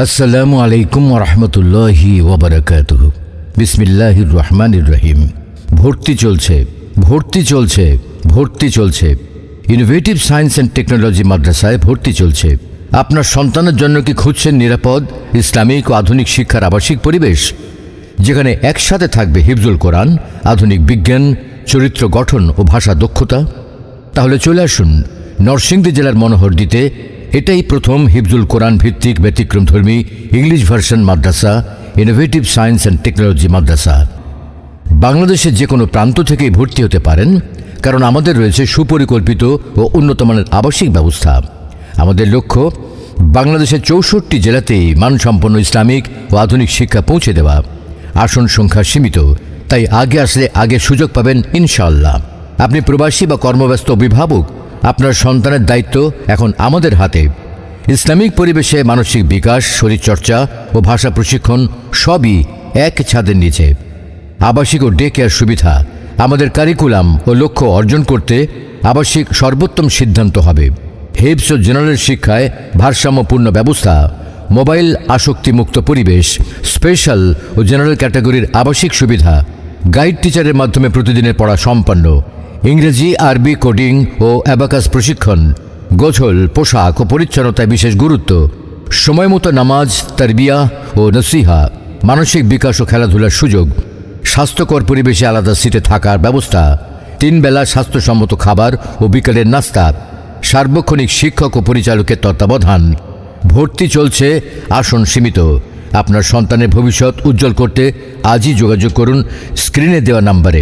আসসালামু আলাইকুম ওরহমতুল্লাহি ওয়াবারাকাতুহু। বিসমিল্লাহির রহমানির রহিম। ভর্তি চলছে। ইনোভেটিভ সায়েন্স অ্যান্ড টেকনোলজি মাদ্রাসায় ভর্তি চলছে। আপনার সন্তানের জন্য কি খুঁজছেন নিরাপদ ইসলামিক ও আধুনিক শিক্ষার আবাসিক পরিবেশ, যেখানে একসাথে থাকবে হিফজুল কোরআন, আধুনিক বিজ্ঞান, চরিত্র গঠন ও ভাষা দক্ষতা? তাহলে চলে আসুন নরসিংদী জেলার মনোহরদীতে। এটাই প্রথম হিফজুল কোরআন ভিত্তিক ব্যতিক্রমধর্মী ইংলিশ ভার্সন মাদ্রাসা, ইনোভেটিভ সায়েন্স অ্যান্ড টেকনোলজি মাদ্রাসা। বাংলাদেশের যে কোনো প্রান্ত থেকেই ভর্তি হতে পারেন, কারণ আমাদের রয়েছে সুপরিকল্পিত ও উন্নতমানের আবাসিক ব্যবস্থা। আমাদের লক্ষ্য বাংলাদেশের 64 জেলাতেই মানসম্পন্ন ইসলামিক ও আধুনিক শিক্ষা পৌঁছে দেওয়া। আসন সংখ্যা সীমিত, তাই আগে আসলে আগে সুযোগ পাবেন ইনশাআল্লাহ। আপনি প্রবাসী বা কর্মব্যস্ত অভিভাবক, আপনার সন্তানের দায়িত্ব এখন আমাদের হাতে। ইসলামিক পরিবেশে মানসিক বিকাশ, শরীরচর্চা ও ভাষা প্রশিক্ষণ সবই এক ছাদের নিচে। আবাসিক ও ডে কেয়ার সুবিধা। আমাদের কারিকুলাম ও লক্ষ্য অর্জন করতে আবাসিক সর্বোত্তম সিদ্ধান্ত হবে। হিফজ ও জেনারেল শিক্ষায় ভারসাম্যপূর্ণ ব্যবস্থা, মোবাইল আসক্তিমুক্ত পরিবেশ, স্পেশাল ও জেনারেল ক্যাটাগরির আবাসিক সুবিধা, গাইড টিচারের মাধ্যমে প্রতিদিনের পড়া সম্পন্ন, ইংরেজি আরবি কোডিং ও অ্যাবাকাস প্রশিক্ষণ, গোছল পোশাক ও পরিচ্ছন্নতায় বিশেষ গুরুত্ব, সময়মতো নামাজ, তারবিয়া ও নসিহা, মানসিক বিকাশ ও খেলাধুলার সুযোগ, স্বাস্থ্যকর পরিবেশে আলাদা সিটে থাকার ব্যবস্থা, 3 বেলা স্বাস্থ্যসম্মত খাবার ও বিকেলের নাস্তা, সার্বক্ষণিক শিক্ষক ও পরিচালকের তত্ত্বাবধান। ভর্তি চলছে, আসন সীমিত। আপনার সন্তানের ভবিষ্যৎ উজ্জ্বল করতে আজই যোগাযোগ করুন স্ক্রিনে দেওয়া নাম্বারে।